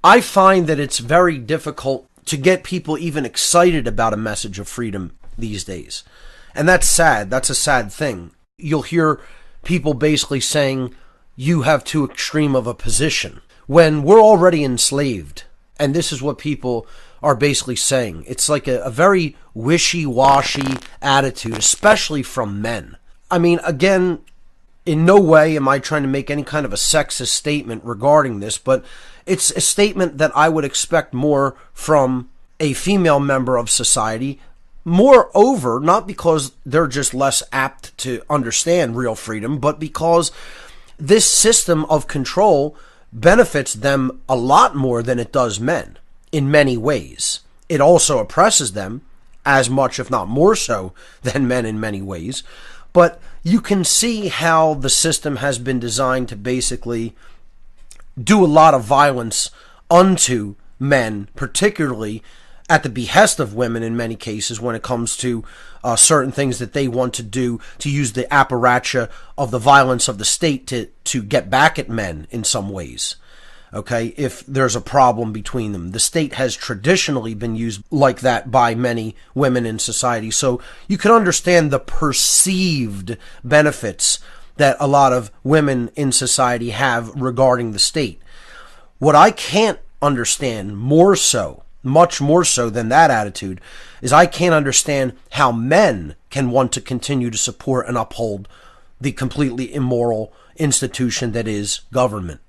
I find that it's very difficult to get people even excited about a message of freedom these days. And that's sad. That's a sad thing. You'll hear people basically saying, you have too extreme of a position, when we're already enslaved. And this is what people are basically saying. It's like a very wishy-washy attitude, especially from men. I mean, again, in no way am I trying to make any kind of a sexist statement regarding this, but it's a statement that I would expect more from a female member of society. Moreover, not because they're just less apt to understand real freedom, but because this system of control benefits them a lot more than it does men in many ways. It also oppresses them as much, if not more so, than men in many ways. But you can see how the system has been designed to basically do a lot of violence unto men, particularly at the behest of women in many cases when it comes to certain things that they want to do, to use the apparatus of the violence of the state to get back at men in some ways. Okay, if there's a problem between them. The state has traditionally been used like that by many women in society. So you can understand the perceived benefits that a lot of women in society have regarding the state. What I can't understand more so, much more so than that attitude, is I can't understand how men can want to continue to support and uphold the completely immoral institution that is government.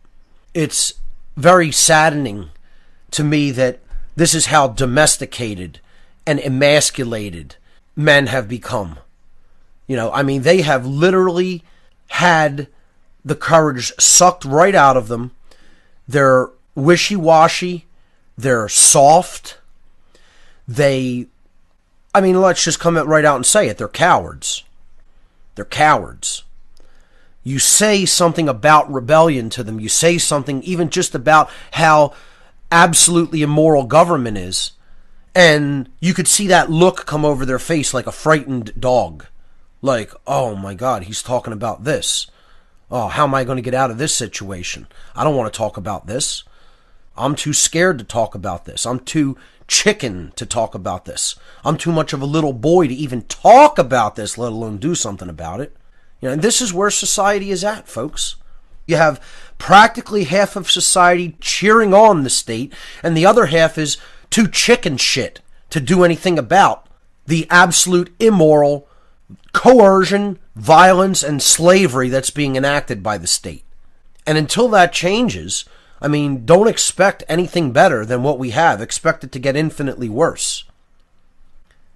It's very saddening to me that this is how domesticated and emasculated men have become. You know, I mean, they have literally had the courage sucked right out of them. They're wishy-washy. They're soft. Let's just come right out and say it. They're cowards. They're cowards. You say something about rebellion to them. You say something even just about how absolutely immoral government is, and you could see that look come over their face like a frightened dog. Like, oh my God, he's talking about this. Oh, how am I going to get out of this situation? I don't want to talk about this. I'm too scared to talk about this. I'm too chicken to talk about this. I'm too much of a little boy to even talk about this, let alone do something about it. You know, and this is where society is at, folks. You have practically half of society cheering on the state, and the other half is too chicken shit to do anything about the absolute immoral coercion, violence, and slavery that's being enacted by the state. And until that changes, I mean, don't expect anything better than what we have. Expect it to get infinitely worse.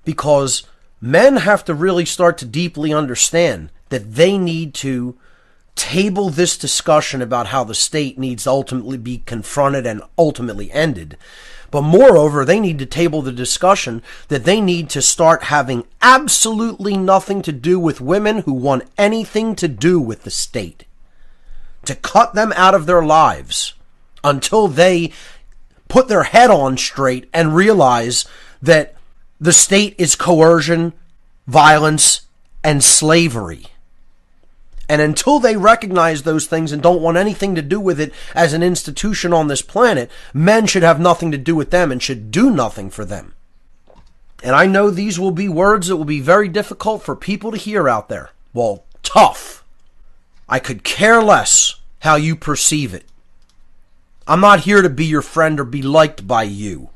Because men have to really start to deeply understand that they need to table this discussion about how the state needs to ultimately be confronted and ultimately ended. But moreover, they need to table the discussion that they need to start having absolutely nothing to do with women who want anything to do with the state. To cut them out of their lives until they put their head on straight and realize that the state is coercion, violence, and slavery. And until they recognize those things and don't want anything to do with it as an institution on this planet, men should have nothing to do with them and should do nothing for them. And I know these will be words that will be very difficult for people to hear out there. Well, tough. I could care less how you perceive it. I'm not here to be your friend or be liked by you.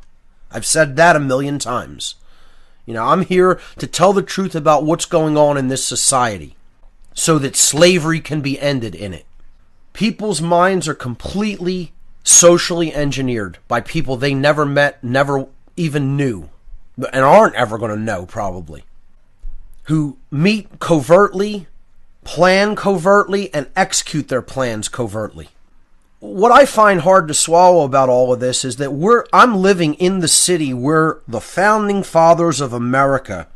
I've said that a million times. You know, I'm here to tell the truth about what's going on in this society, so that slavery can be ended in it. People's minds are completely socially engineered by people they never met, never even knew, and aren't ever going to know, probably, who meet covertly, plan covertly, and execute their plans covertly. What I find hard to swallow about all of this is that I'm living in the city where the founding fathers of America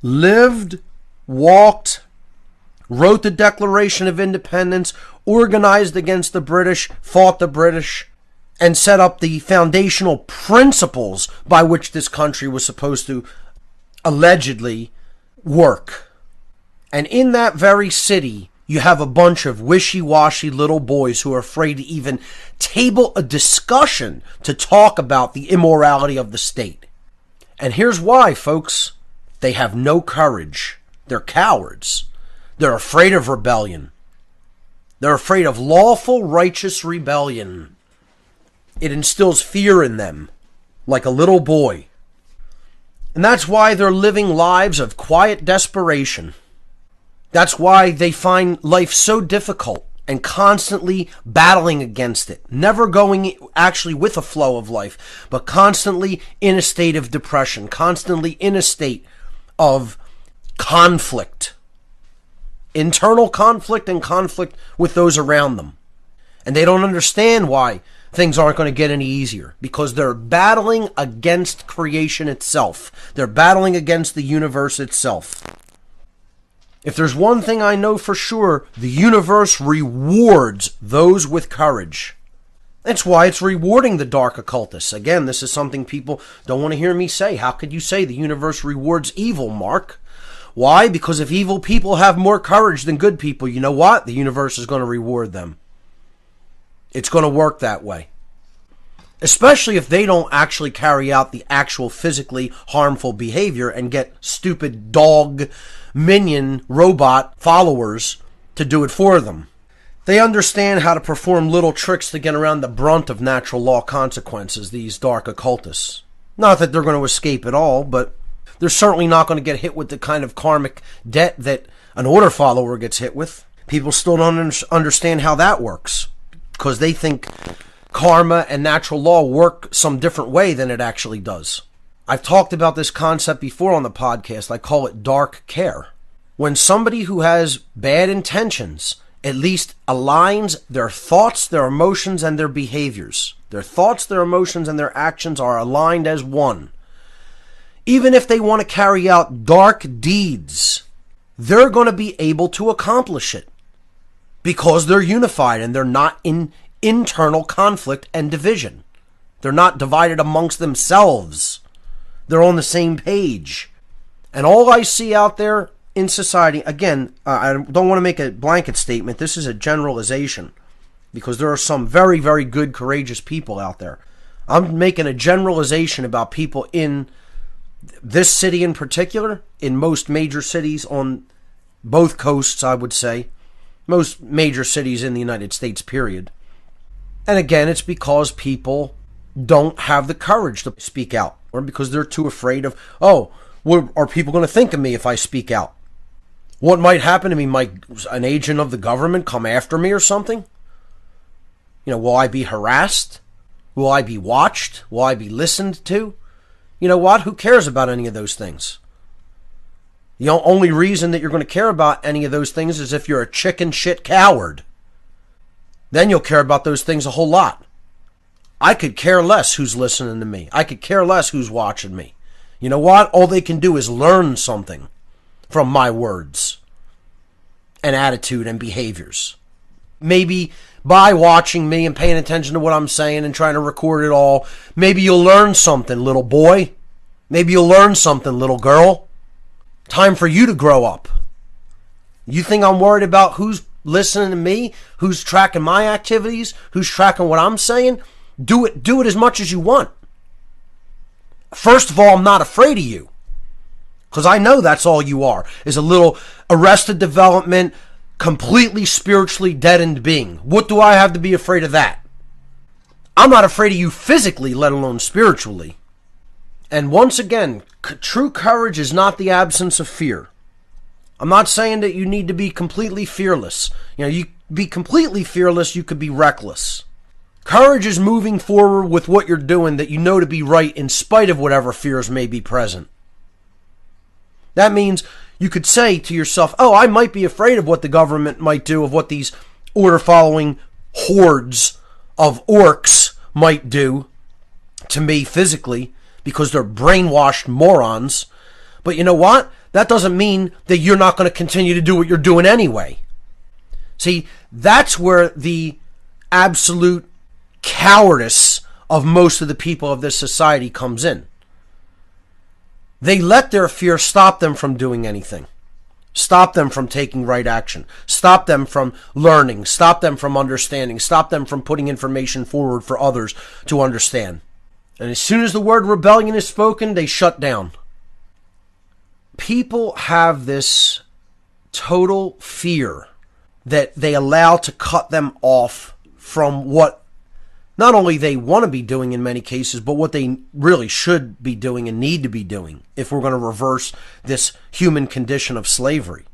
lived, walked, wrote the Declaration of Independence, organized against the British, fought the British, and set up the foundational principles by which this country was supposed to allegedly work. And in that very city you have a bunch of wishy-washy little boys who are afraid to even table a discussion to talk about the immorality of the state. And here's why, folks. They have no courage. They're cowards. They're afraid of rebellion. They're afraid of lawful, righteous rebellion. It instills fear in them, like a little boy. And that's why they're living lives of quiet desperation. That's why they find life so difficult and constantly battling against it. Never going actually with a flow of life, but constantly in a state of depression, constantly in a state of conflict. Internal conflict and conflict with those around them. And they don't understand why things aren't going to get any easier, because they're battling against creation itself. They're battling against the universe itself. If there's one thing I know for sure, the universe rewards those with courage. That's why it's rewarding the dark occultists. Again, this is something people don't want to hear me say. How could you say the universe rewards evil, Mark? Why? Because if evil people have more courage than good people, you know what? The universe is going to reward them. It's going to work that way. Especially if they don't actually carry out the actual physically harmful behavior and get stupid dog, minion, robot followers to do it for them. They understand how to perform little tricks to get around the brunt of natural law consequences, these dark occultists. Not that they're going to escape at all, but they're certainly not going to get hit with the kind of karmic debt that an order follower gets hit with. People still don't understand how that works, because they think karma and natural law work some different way than it actually does. I've talked about this concept before on the podcast. I call it dark care. When somebody who has bad intentions at least aligns their thoughts, their emotions, and their behaviors. Their thoughts, their emotions, and their actions are aligned as one. Even if they want to carry out dark deeds, they're going to be able to accomplish it, because they're unified and they're not in internal conflict and division. They're not divided amongst themselves. They're on the same page. And all I see out there in society, again, I don't want to make a blanket statement. This is a generalization, because there are some very, very good, courageous people out there. I'm making a generalization about people in this city in particular, in most major cities on both coasts, I would say. Most major cities in the United States, period. And again, it's because people don't have the courage to speak out, or because they're too afraid of, oh, what are people going to think of me if I speak out? What might happen to me? Might an agent of the government come after me or something? You know, will I be harassed? Will I be watched? Will I be listened to? You know what? Who cares about any of those things? The only reason that you're going to care about any of those things is if you're a chicken shit coward. Then you'll care about those things a whole lot. I could care less who's listening to me. I could care less who's watching me. You know what? All they can do is learn something from my words and attitude and behaviors. Maybe by watching me and paying attention to what I'm saying and trying to record it all, maybe you'll learn something, little boy. Maybe you'll learn something, little girl. Time for you to grow up. You think I'm worried about who's listening to me, who's tracking my activities, who's tracking what I'm saying? Do it as much as you want. First of all, I'm not afraid of you, because I know that's all you are, is a little arrested development, completely spiritually deadened being. What do I have to be afraid of that? I'm not afraid of you physically, let alone spiritually. And once again, true courage is not the absence of fear. I'm not saying that you need to be completely fearless. You know, you be completely fearless, you could be reckless. Courage is moving forward with what you're doing that you know to be right in spite of whatever fears may be present. That means you could say to yourself, oh, I might be afraid of what the government might do, of what these order-following hordes of orcs might do to me physically, because they're brainwashed morons. But you know what? That doesn't mean that you're not going to continue to do what you're doing anyway. See, that's where the absolute cowardice of most of the people of this society comes in. They let their fear stop them from doing anything. Stop them from taking right action. Stop them from learning. Stop them from understanding. Stop them from putting information forward for others to understand. And as soon as the word rebellion is spoken, they shut down. People have this total fear that they allow to cut them off from what not only they want to be doing in many cases, but what they really should be doing and need to be doing if we're going to reverse this human condition of slavery.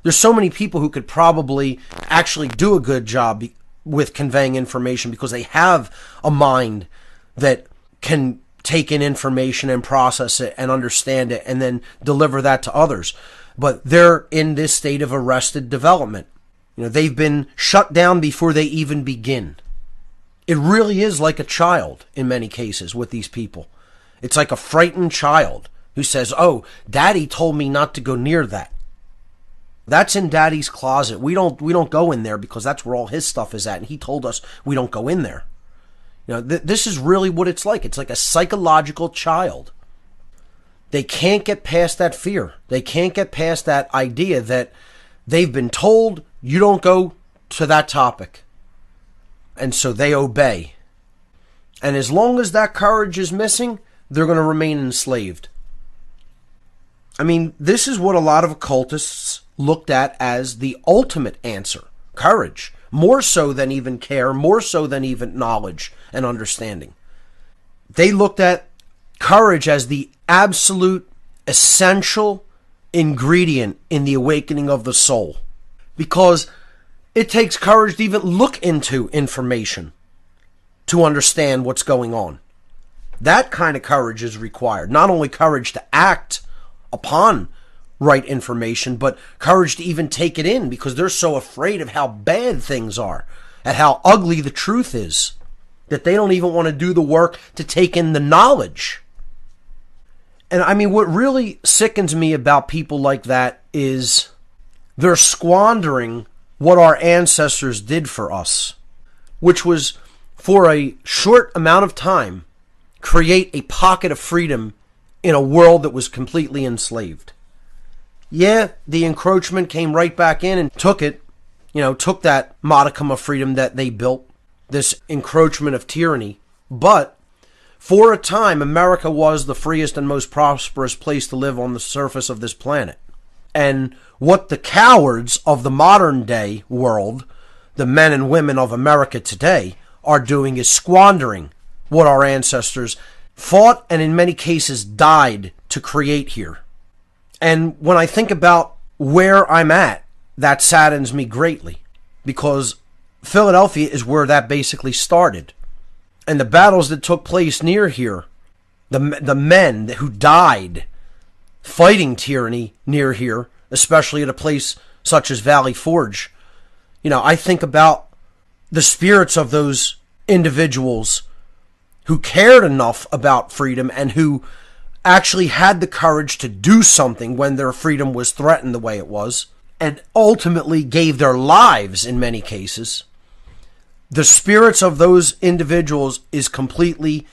There's so many people who could probably actually do a good job with conveying information because they have a mind that can take in information and process it and understand it and then deliver that to others. But they're in this state of arrested development. They've been shut down before they even begin. It really is like a child in many cases with these people. It's like a frightened child who says, "Oh, Daddy told me not to go near that. That's in Daddy's closet. We don't go in there because that's where all his stuff is at, and he told us we don't go in there." This is really what it's like. It's like a psychological child. They can't get past that fear. They can't get past that idea that they've been told you don't go to that topic. And so they obey. And as long as that courage is missing, they're going to remain enslaved. I mean, this is what a lot of occultists looked at as the ultimate answer. Courage. More so than even care. More so than even knowledge and understanding. They looked at courage as the absolute essential ingredient in the awakening of the soul. Because it takes courage to even look into information to understand what's going on. That kind of courage is required. Not only courage to act upon right information, but courage to even take it in because they're so afraid of how bad things are and how ugly the truth is that they don't even want to do the work to take in the knowledge. And I mean, what really sickens me about people like that is they're squandering what our ancestors did for us, which was, for a short amount of time, create a pocket of freedom in a world that was completely enslaved. Yeah, the encroachment came right back in and took it, took that modicum of freedom that they built, this encroachment of tyranny. But for a time, America was the freest and most prosperous place to live on the surface of this planet. And what the cowards of the modern day world, the men and women of America today, are doing is squandering what our ancestors fought and in many cases died to create here. And when I think about where I'm at, that saddens me greatly because Philadelphia is where that basically started. And the battles that took place near here, the men who died fighting tyranny near here, especially at a place such as Valley Forge, I think about the spirits of those individuals who cared enough about freedom and who actually had the courage to do something when their freedom was threatened the way it was, and ultimately gave their lives in many cases. The spirits of those individuals is completely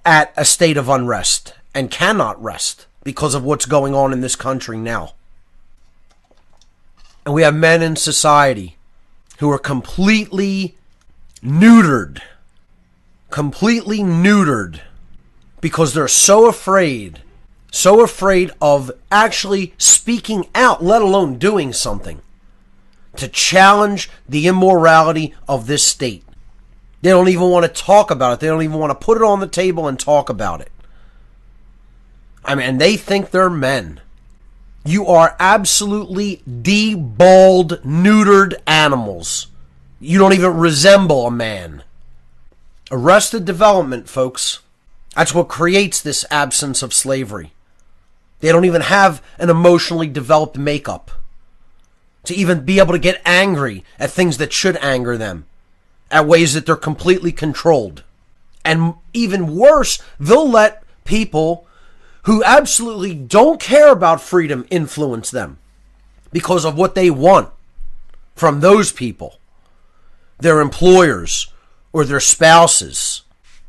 at a state of unrest and cannot rest because of what's going on in this country now. And we have men in society who are completely neutered because they're so afraid of actually speaking out, let alone doing something to challenge the immorality of this state. They don't even want to talk about it. They don't even want to put it on the table and talk about it. I mean, and they think they're men. You are absolutely deballed, neutered animals. You don't even resemble a man. Arrested development, folks. That's what creates this absence of slavery. They don't even have an emotionally developed makeup to even be able to get angry at things that should anger them, at ways that they're completely controlled. And even worse, they'll let people who absolutely don't care about freedom influence them because of what they want from those people, their employers or their spouses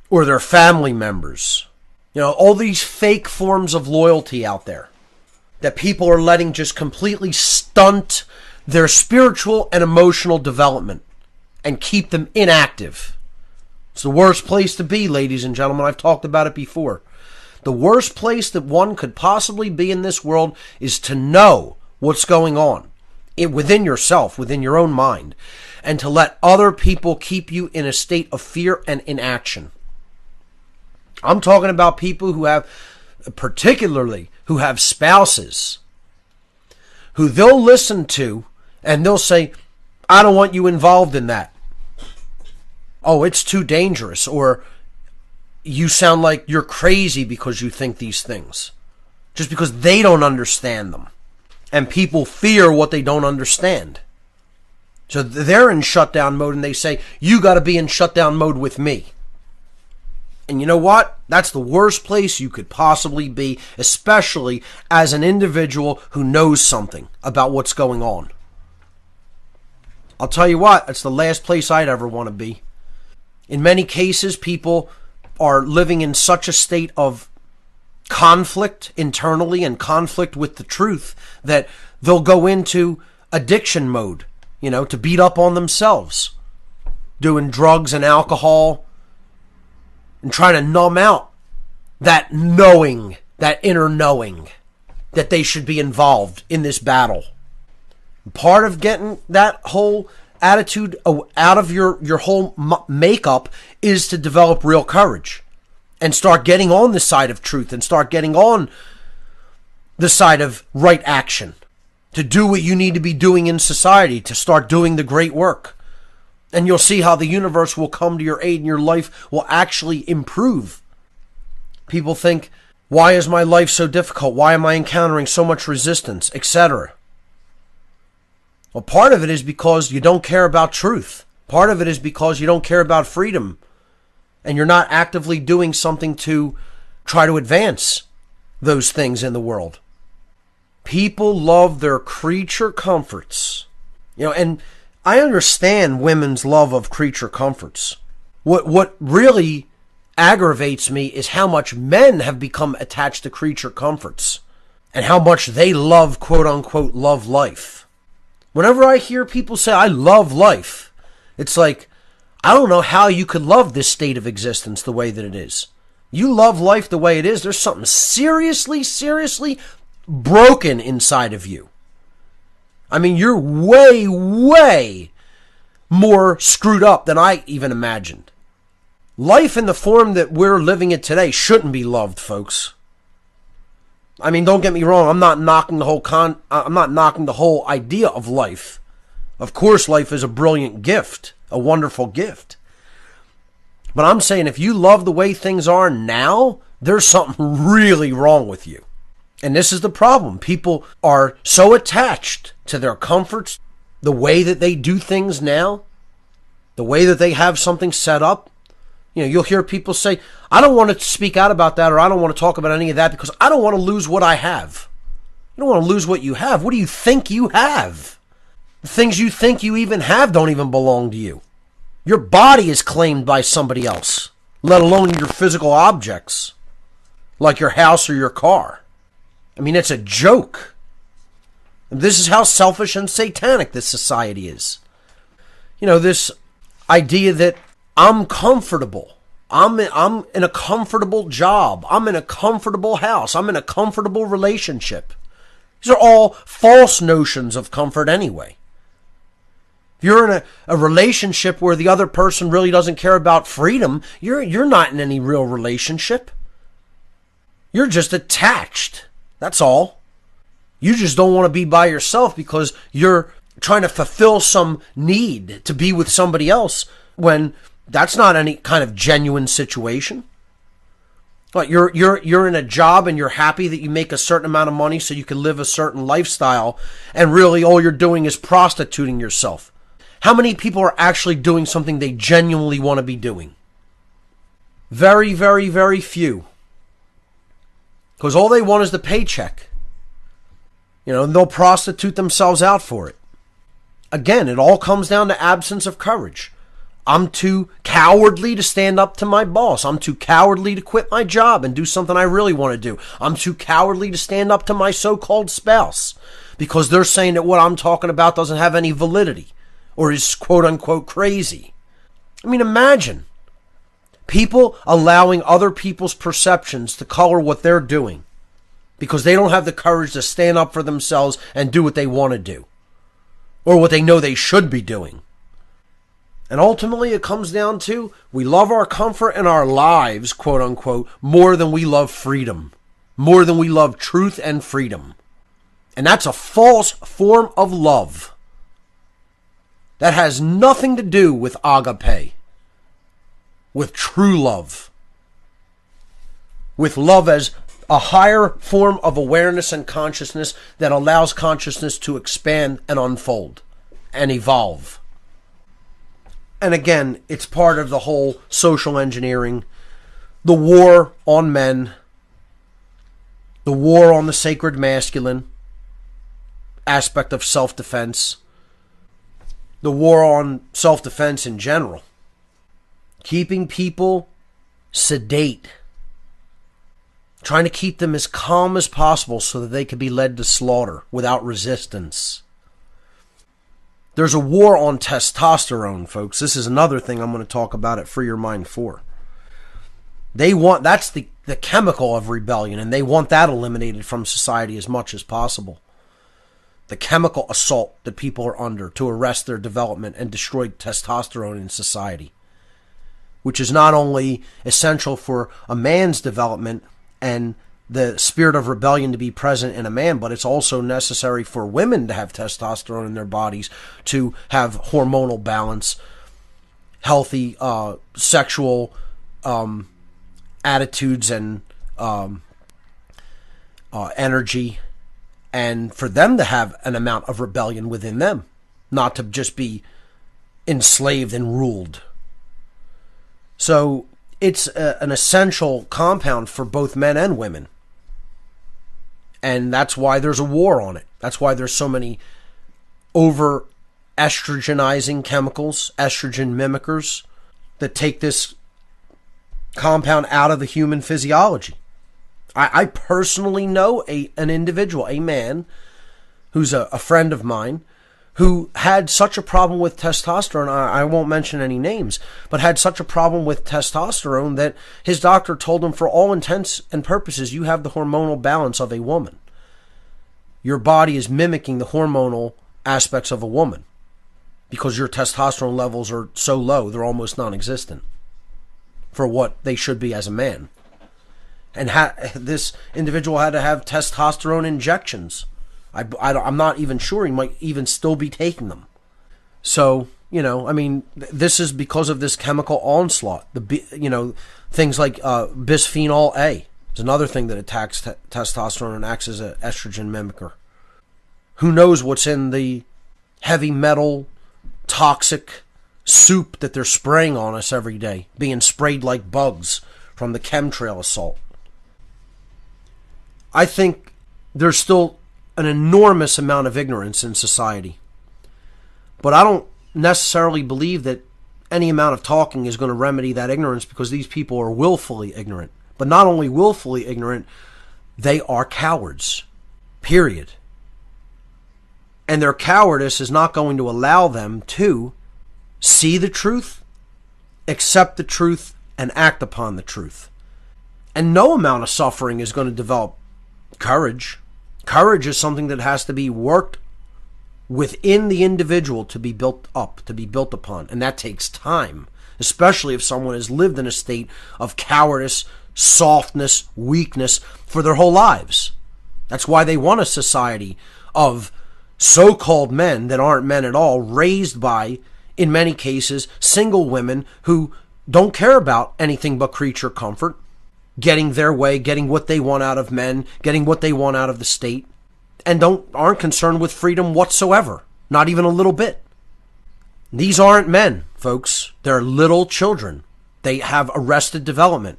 or their family members. All these fake forms of loyalty out there. that people are letting just completely stunt their spiritual and emotional development and keep them inactive. It's the worst place to be, ladies and gentlemen. I've talked about it before. The worst place that one could possibly be in this world is to know what's going on within yourself, within your own mind, and to let other people keep you in a state of fear and inaction. I'm talking about people who have, particularly who have spouses, who they'll listen to and they'll say, I don't want you involved in that. Oh, it's too dangerous. Or you sound like you're crazy because you think these things. Just because they don't understand them. And people fear what they don't understand. So they're in shutdown mode and they say, you got to be in shutdown mode with me. And you know what? That's the worst place you could possibly be, especially as an individual who knows something about what's going on. I'll tell you what, it's the last place I'd ever want to be. In many cases, people are living in such a state of conflict internally and conflict with the truth that they'll go into addiction mode, to beat up on themselves, doing drugs and alcohol, and trying to numb out that knowing, that inner knowing that they should be involved in this battle. Part of getting that whole attitude out of your whole makeup is to develop real courage and start getting on the side of truth and start getting on the side of right action, to do what you need to be doing in society, to start doing the great work. And you'll see how the universe will come to your aid and your life will actually improve. People think, why is my life so difficult? Why am I encountering so much resistance, etc.? Well, part of it is because you don't care about truth. Part of it is because you don't care about freedom. And you're not actively doing something to try to advance those things in the world. People love their creature comforts. And I understand women's love of creature comforts. What really aggravates me is how much men have become attached to creature comforts and how much they love, quote unquote, love life. Whenever I hear people say, I love life, it's like, I don't know how you could love this state of existence the way that it is. You love life the way it is. There's something seriously, seriously broken inside of you. I mean, you're way, way more screwed up than I even imagined. Life in the form that we're living it today shouldn't be loved, folks. I mean, don't get me wrong. I'm not knocking the whole idea of life. Of course, life is a brilliant gift, a wonderful gift. But I'm saying if you love the way things are now, there's something really wrong with you. And this is the problem. People are so attached to their comforts, the way that they do things now, the way that they have something set up. You'll hear people say, I don't want to speak out about that, or I don't want to talk about any of that because I don't want to lose what I have. You don't want to lose what you have. What do you think you have? The things you think you even have don't even belong to you. Your body is claimed by somebody else, let alone your physical objects, like your house or your car. I mean, it's a joke. This is how selfish and satanic this society is. This idea that I'm comfortable. I'm in a comfortable job. I'm in a comfortable house. I'm in a comfortable relationship. These are all false notions of comfort anyway. If you're in a relationship where the other person really doesn't care about freedom, you're not in any real relationship. You're just attached. That's all. You just don't want to be by yourself because you're trying to fulfill some need to be with somebody else when that's not any kind of genuine situation. Like you're in a job and you're happy that you make a certain amount of money so you can live a certain lifestyle, and really all you're doing is prostituting yourself. How many people are actually doing something they genuinely want to be doing? Very, very, very few. Because all they want is the paycheck. And they'll prostitute themselves out for it. Again, it all comes down to absence of courage. I'm too cowardly to stand up to my boss. I'm too cowardly to quit my job and do something I really want to do. I'm too cowardly to stand up to my so-called spouse because they're saying that what I'm talking about doesn't have any validity or is quote-unquote crazy. I mean, imagine people allowing other people's perceptions to color what they're doing because they don't have the courage to stand up for themselves and do what they want to do or what they know they should be doing. And ultimately it comes down to we love our comfort and our lives, quote unquote, more than we love freedom, more than we love truth and freedom. And that's a false form of love. That has nothing to do with agape, with true love, with love as a higher form of awareness and consciousness that allows consciousness to expand and unfold and evolve. And again, it's part of the whole social engineering, the war on men, the war on the sacred masculine aspect of self-defense, the war on self-defense in general, keeping people sedate, trying to keep them as calm as possible so that they can be led to slaughter without resistance. There's a war on testosterone, folks. This is another thing I'm going to talk about at Free Your Mind 4. That's the chemical of rebellion, and they want that eliminated from society as much as possible. The chemical assault that people are under to arrest their development and destroy testosterone in society, which is not only essential for a man's development and the spirit of rebellion to be present in a man, but it's also necessary for women to have testosterone in their bodies to have hormonal balance, healthy sexual attitudes and energy, and for them to have an amount of rebellion within them, not to just be enslaved and ruled. So it's an essential compound for both men and women. And that's why there's a war on it. That's why there's so many over estrogenizing chemicals, estrogen mimickers, that take this compound out of the human physiology. I personally know an individual, a man, who's a friend of mine, who had such a problem with testosterone, I won't mention any names, but had such a problem with testosterone that his doctor told him, for all intents and purposes, you have the hormonal balance of a woman. Your body is mimicking the hormonal aspects of a woman because your testosterone levels are so low, they're almost non-existent for what they should be as a man. And this individual had to have testosterone injections. I'm not even sure he might even still be taking them. So, I mean, this is because of this chemical onslaught. Things like bisphenol A is another thing that attacks testosterone and acts as an estrogen mimicker. Who knows what's in the heavy metal, toxic soup that they're spraying on us every day, being sprayed like bugs from the chemtrail assault. I think there's still an enormous amount of ignorance in society. But I don't necessarily believe that any amount of talking is going to remedy that ignorance, because these people are willfully ignorant. But not only willfully ignorant, they are cowards. Period. And their cowardice is not going to allow them to see the truth, accept the truth, and act upon the truth. And no amount of suffering is going to develop courage. Courage is something that has to be worked within the individual to be built up, to be built upon. And that takes time, especially if someone has lived in a state of cowardice, softness, weakness for their whole lives. That's why they want a society of so-called men that aren't men at all, raised by, in many cases, single women who don't care about anything but creature comfort, getting their way, getting what they want out of men, getting what they want out of the state, and aren't concerned with freedom whatsoever, not even a little bit. These aren't men, folks. They're little children. They have arrested development,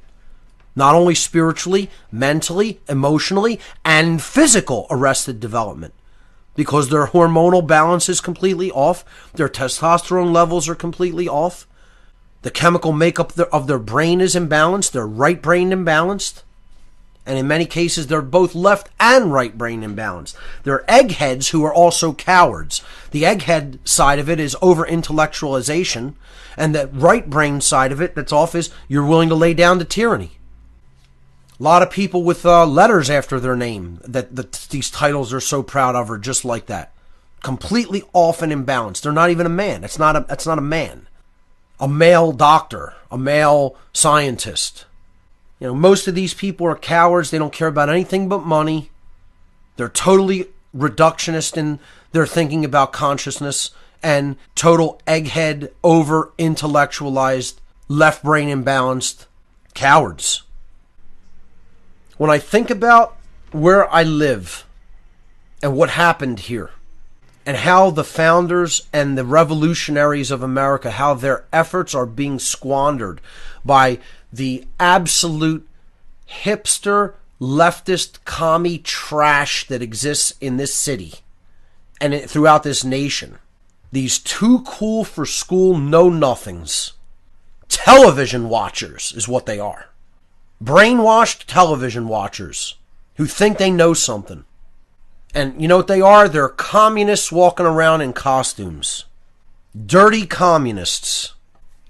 not only spiritually, mentally, emotionally, and physical arrested development, because their hormonal balance is completely off, their testosterone levels are completely off, The chemical makeup of their brain is imbalanced. They're right brain imbalanced. And in many cases, they're both left and right brain imbalanced. They're eggheads who are also cowards. The egghead side of it is over-intellectualization. And the right brain side of it that's off is you're willing to lay down to tyranny. A lot of people with letters after their name that these titles are so proud of are just like that. Completely off and imbalanced. They're not even a man. It's not a man. A male doctor. A male scientist. You know, most of these people are cowards. They don't care about anything but money. They're totally reductionist in their thinking about consciousness and total egghead, over-intellectualized, left brain imbalanced cowards. When I think about where I live and what happened here and how the founders and the revolutionaries of America, how their efforts are being squandered by the absolute hipster, leftist, commie trash that exists in this city and throughout this nation. These too cool for school know-nothings. Television watchers is what they are. Brainwashed television watchers who think they know something. And you know what they are? They're communists walking around in costumes. Dirty communists.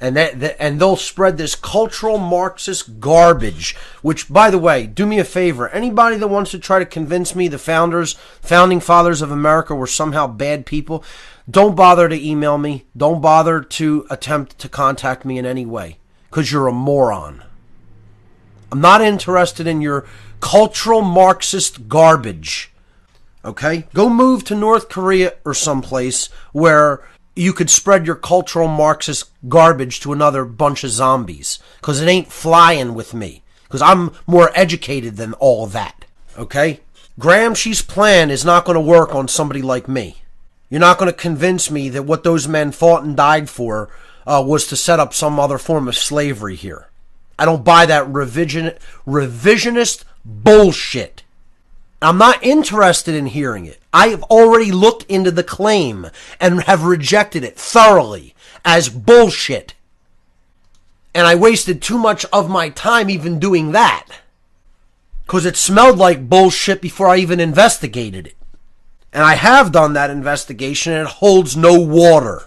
And they'll spread this cultural Marxist garbage, which, by the way, do me a favor. Anybody that wants to try to convince me the founding fathers of America were somehow bad people, don't bother to email me. Don't bother to attempt to contact me in any way, because you're a moron. I'm not interested in your cultural Marxist garbage. Okay? Go move to North Korea or someplace where you could spread your cultural Marxist garbage to another bunch of zombies. Because it ain't flying with me. Because I'm more educated than all that. Okay? Gramsci's plan is not going to work on somebody like me. You're not going to convince me that what those men fought and died for was to set up some other form of slavery here. I don't buy that revisionist bullshit. I'm not interested in hearing it. I have already looked into the claim and have rejected it thoroughly as bullshit. And I wasted too much of my time even doing that. Because it smelled like bullshit before I even investigated it. And I have done that investigation and it holds no water.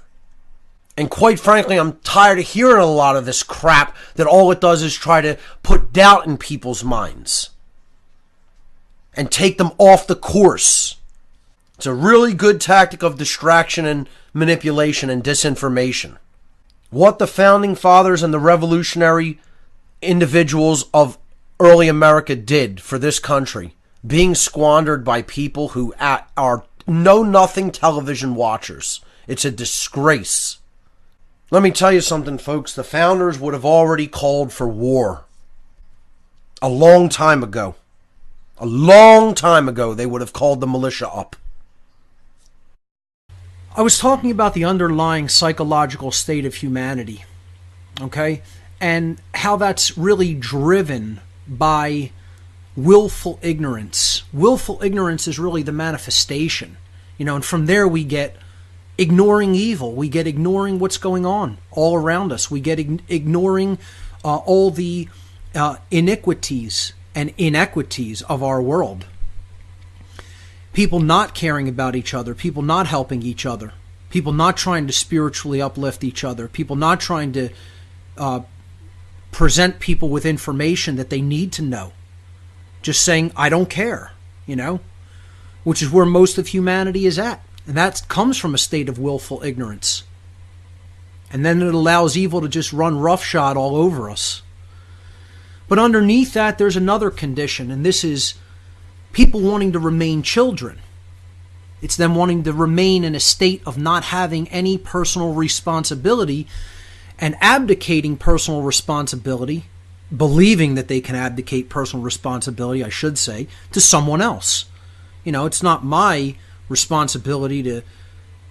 And quite frankly, I'm tired of hearing a lot of this crap that all it does is try to put doubt in people's minds. And take them off the course. It's a really good tactic of distraction and manipulation and disinformation. What the founding fathers and the revolutionary individuals of early America did for this country, being squandered by people who are know-nothing television watchers. It's a disgrace. Let me tell you something, folks. The founders would have already called for war. A long time ago. A long time ago, they would have called the militia up. I was talking about the underlying psychological state of humanity, okay? And how that's really driven by willful ignorance. Willful ignorance is really the manifestation, and from there we get ignoring evil. We get ignoring what's going on all around us. We get ignoring all the iniquities and inequities of our world. People not caring about each other, people not helping each other, people not trying to spiritually uplift each other, people not trying to present people with information that they need to know. Just saying, I don't care, which is where most of humanity is at. And that comes from a state of willful ignorance. And then it allows evil to just run roughshod all over us. But underneath that, there's another condition, and this is people wanting to remain children. It's them wanting to remain in a state of not having any personal responsibility and abdicating personal responsibility, believing that they can abdicate personal responsibility, I should say, to someone else. It's not my responsibility to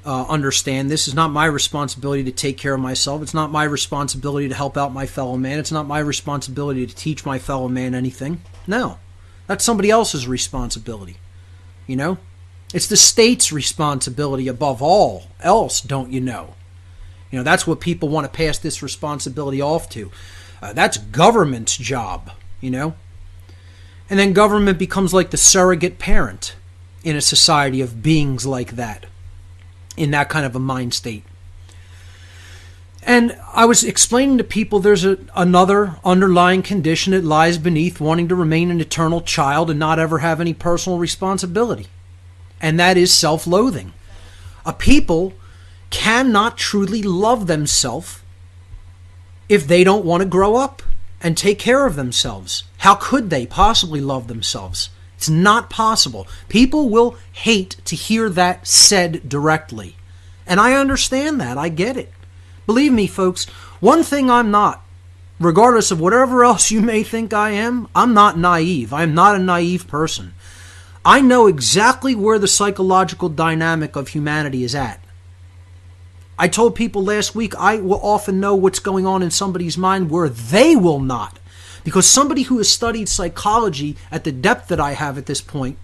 understand this. It's not my responsibility to take care of myself. It's not my responsibility to help out my fellow man. It's not my responsibility to teach my fellow man anything. No, that's somebody else's responsibility. It's the state's responsibility above all else, don't you know? That's what people want to pass this responsibility off to. That's government's job, And then government becomes like the surrogate parent in a society of beings like that, in that kind of a mind state. And I was explaining to people there's another underlying condition that lies beneath wanting to remain an eternal child and not ever have any personal responsibility. And that is self-loathing. A people cannot truly love themselves if they don't want to grow up and take care of themselves. How could they possibly love themselves? It's not possible. People will hate to hear that said directly. And I understand that. I get it. Believe me, folks, one thing I'm not, regardless of whatever else you may think I am, I'm not naive. I'm not a naive person. I know exactly where the psychological dynamic of humanity is at. I told people last week I will often know what's going on in somebody's mind where they will not. Because somebody who has studied psychology at the depth that I have at this point,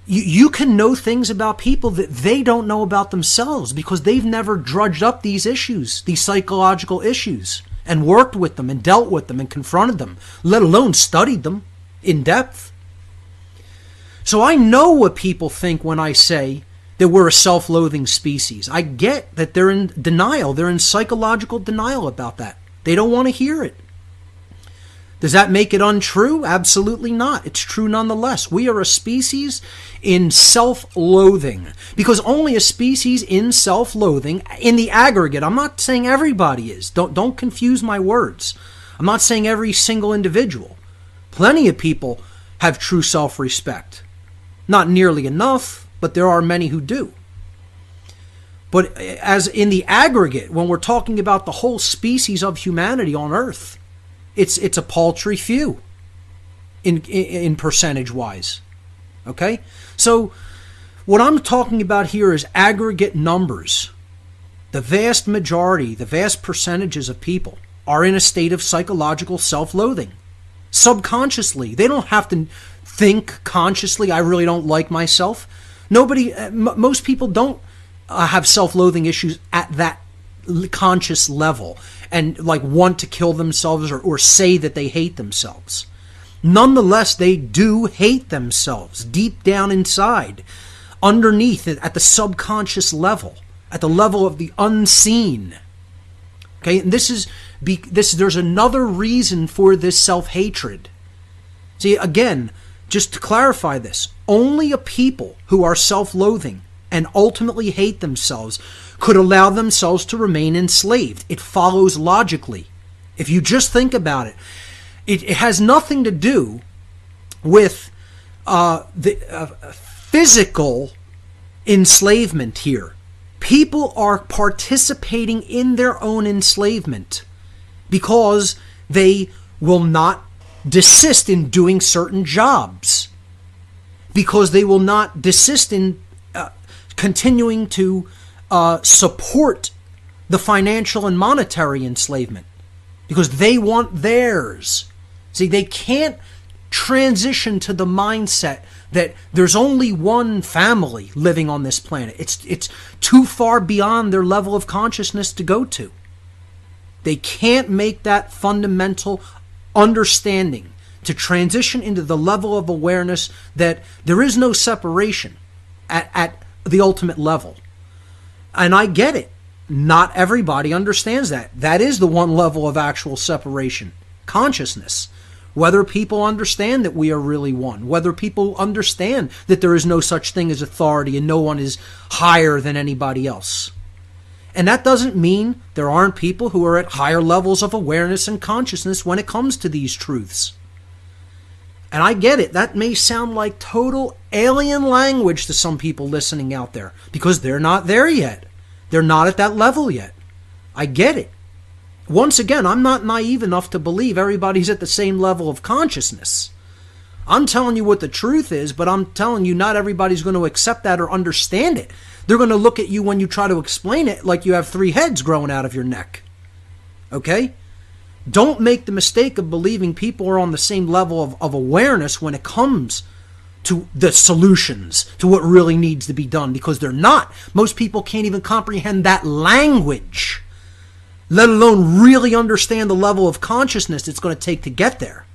you can know things about people that they don't know about themselves because they've never drudged up these issues, these psychological issues, and worked with them and dealt with them and confronted them, let alone studied them in depth. So I know what people think when I say that we're a self-loathing species. I get that they're in denial. They're in psychological denial about that. They don't want to hear it. Does that make it untrue? Absolutely not. It's true nonetheless. We are a species in self-loathing. Because only a species in self-loathing, in the aggregate, I'm not saying everybody is. Don't confuse my words. I'm not saying every single individual. Plenty of people have true self-respect. Not nearly enough, but there are many who do. But as in the aggregate, when we're talking about the whole species of humanity on Earth, it's a paltry few in percentage-wise. Okay? So what I'm talking about here is aggregate numbers. The vast majority, the vast percentages of people are in a state of psychological self-loathing. Subconsciously. They don't have to think consciously, I really don't like myself. Most people don't have self-loathing issues at that conscious level and like want to kill themselves or say that they hate themselves. Nonetheless, they do hate themselves deep down inside, underneath it, at the subconscious level, at the level of the unseen. Okay, and there's another reason for this self-hatred. See, again, just to clarify this, only a people who are self-loathing and ultimately hate themselves could allow themselves to remain enslaved. It follows logically. If you just think about it, it has nothing to do with the physical enslavement here. People are participating in their own enslavement because they will not desist in doing certain jobs, because they will not desist in continuing to support the financial and monetary enslavement, because they want theirs. See, they can't transition to the mindset that there's only one family living on this planet. It's too far beyond their level of consciousness to go to. They can't make that fundamental understanding to transition into the level of awareness that there is no separation at the ultimate level. And I get it. Not everybody understands that. That is the one level of actual separation. Consciousness. Whether people understand that we are really one. Whether people understand that there is no such thing as authority and no one is higher than anybody else. And that doesn't mean there aren't people who are at higher levels of awareness and consciousness when it comes to these truths. And I get it. That may sound like total alien language to some people listening out there because they're not there yet. They're not at that level yet. I get it. Once again, I'm not naive enough to believe everybody's at the same level of consciousness. I'm telling you what the truth is, but I'm telling you not everybody's going to accept that or understand it. They're going to look at you when you try to explain it like you have 3 heads growing out of your neck. Okay? Don't make the mistake of believing people are on the same level of awareness when it comes to the solutions, to what really needs to be done, because they're not. Most people can't even comprehend that language, let alone really understand the level of consciousness it's going to take to get there.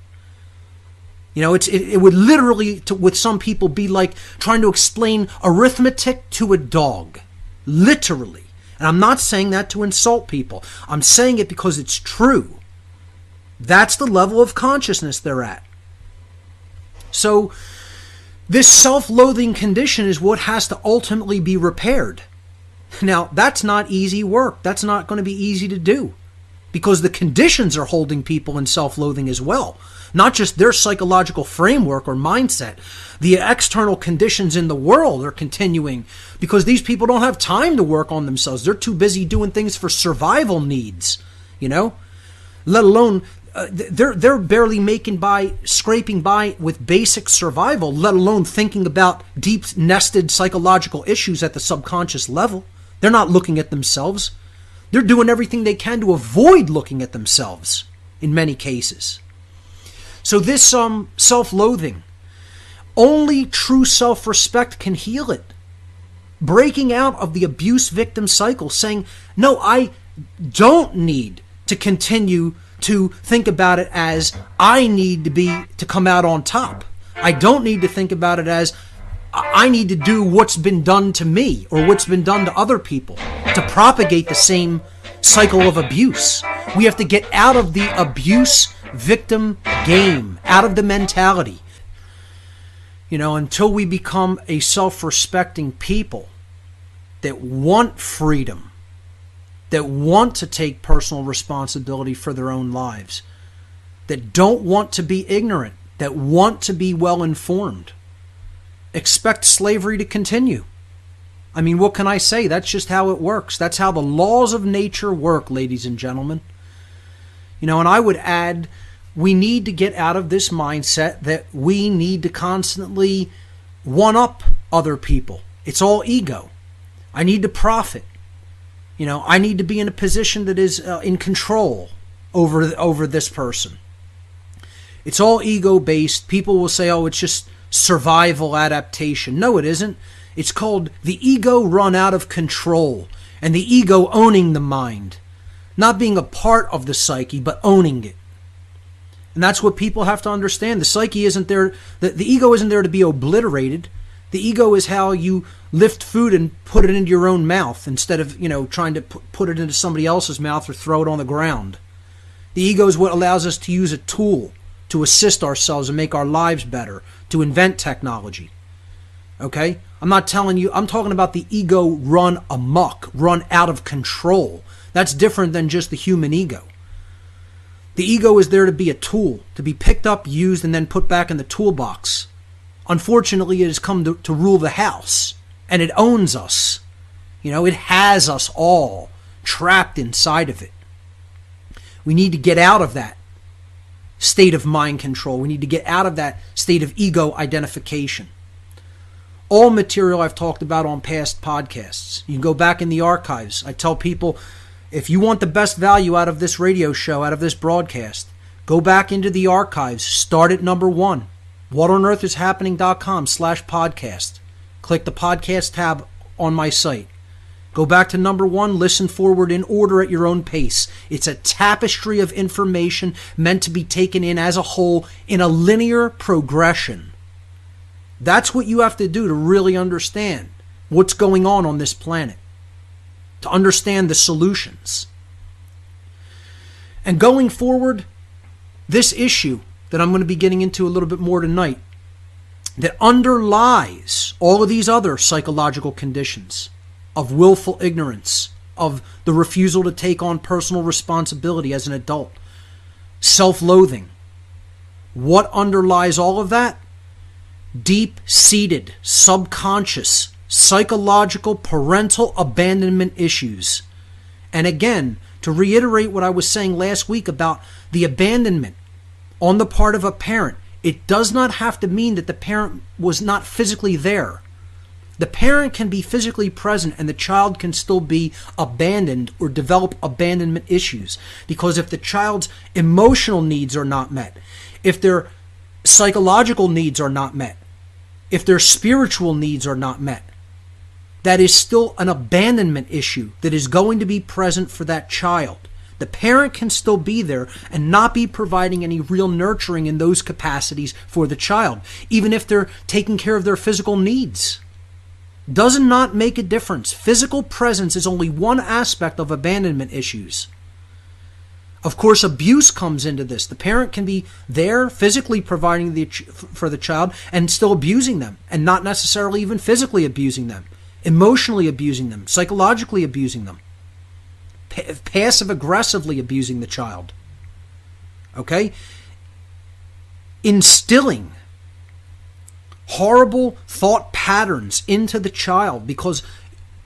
You know, it would literally, with some people, be like trying to explain arithmetic to a dog. Literally. And I'm not saying that to insult people. I'm saying it because it's true. That's the level of consciousness they're at. So, this self-loathing condition is what has to ultimately be repaired. Now, that's not easy work. That's not going to be easy to do, because the conditions are holding people in self-loathing as well. Not just their psychological framework or mindset. The external conditions in the world are continuing, because these people don't have time to work on themselves. They're too busy doing things for survival needs, you know? Let alone, they're barely scraping by with basic survival, let alone thinking about deep nested psychological issues at the subconscious level. They're not looking at themselves. They're doing everything they can to avoid looking at themselves in many cases. So this self-loathing, only true self-respect can heal it. Breaking out of the abuse victim cycle, saying, no, I don't need to continue to think about it as I need to come out on top. I don't need to think about it as I need to do what's been done to me or what's been done to other people to propagate the same cycle of abuse. We have to get out of the abuse victim game, out of the mentality. You know, until we become a self-respecting people that want freedom, that want to take personal responsibility for their own lives, that don't want to be ignorant, that want to be well-informed, expect slavery to continue. I mean, what can I say? That's just how it works. That's how the laws of nature work, ladies and gentlemen. You know, and I would add, we need to get out of this mindset that we need to constantly one-up other people. It's all ego. I need to profit. You know, I need to be in a position that is in control over this person. It's all ego-based. People will say, oh, it's just survival adaptation. No, it isn't. It's called the ego run out of control, and the ego owning the mind. Not being a part of the psyche, but owning it. And that's what people have to understand. The psyche isn't there, the ego isn't there to be obliterated. The ego is how you lift food and put it into your own mouth instead of, you know, trying to put it into somebody else's mouth or throw it on the ground. The ego is what allows us to use a tool to assist ourselves and make our lives better, to invent technology. Okay? I'm not telling you, I'm talking about the ego run amok, run out of control. That's different than just the human ego. The ego is there to be a tool, to be picked up, used, and then put back in the toolbox. Unfortunately, it has come to rule the house, and it owns us. You know, it has us all trapped inside of it. We need to get out of that state of mind control. We need to get out of that state of ego identification. All material I've talked about on past podcasts. You can go back in the archives. I tell people, if you want the best value out of this radio show, out of this broadcast, go back into the archives. Start at number 1. whatonearthishappening.com/podcast. Click the podcast tab on my site. Go back to number 1, listen forward in order at your own pace. It's a tapestry of information meant to be taken in as a whole in a linear progression. That's what you have to do to really understand what's going on this planet, to understand the solutions. And going forward, this issue that I'm going to be getting into a little bit more tonight, that underlies all of these other psychological conditions of willful ignorance, of the refusal to take on personal responsibility as an adult, self-loathing. What underlies all of that? Deep-seated, subconscious, psychological parental abandonment issues. And again, to reiterate what I was saying last week about the abandonment on the part of a parent, it does not have to mean that the parent was not physically there. The parent can be physically present and the child can still be abandoned or develop abandonment issues. Because if the child's emotional needs are not met, if their psychological needs are not met, if their spiritual needs are not met, that is still an abandonment issue that is going to be present for that child. The parent can still be there and not be providing any real nurturing in those capacities for the child, even if they're taking care of their physical needs. Does not make a difference. Physical presence is only one aspect of abandonment issues. Of course, abuse comes into this. The parent can be there physically providing for the child and still abusing them, and not necessarily even physically abusing them, emotionally abusing them, psychologically abusing them, passive-aggressively abusing the child. Okay? Instilling horrible thought patterns into the child, because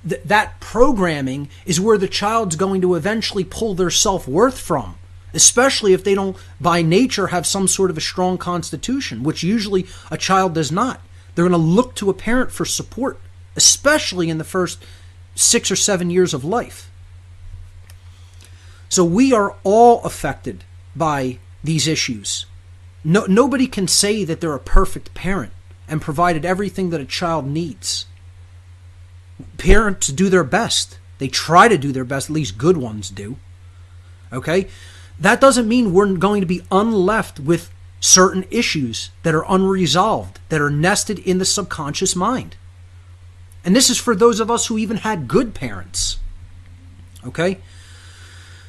that programming is where the child's going to eventually pull their self-worth from, especially if they don't by nature have some sort of a strong constitution, which usually a child does not. They're going to look to a parent for support, especially in the first 6 or 7 years of life. So we are all affected by these issues. Nobody can say that they're a perfect parent and provided everything that a child needs. Parents do their best. They try to do their best, at least good ones do. Okay? That doesn't mean we're going to be unleft with certain issues that are unresolved, that are nested in the subconscious mind. And this is for those of us who even had good parents. Okay?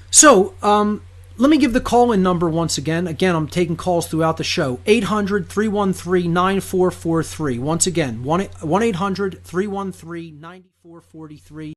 So, let me give the call-in number once again. Again, I'm taking calls throughout the show. 800-313-9443. Once again, 1-800-313-9443.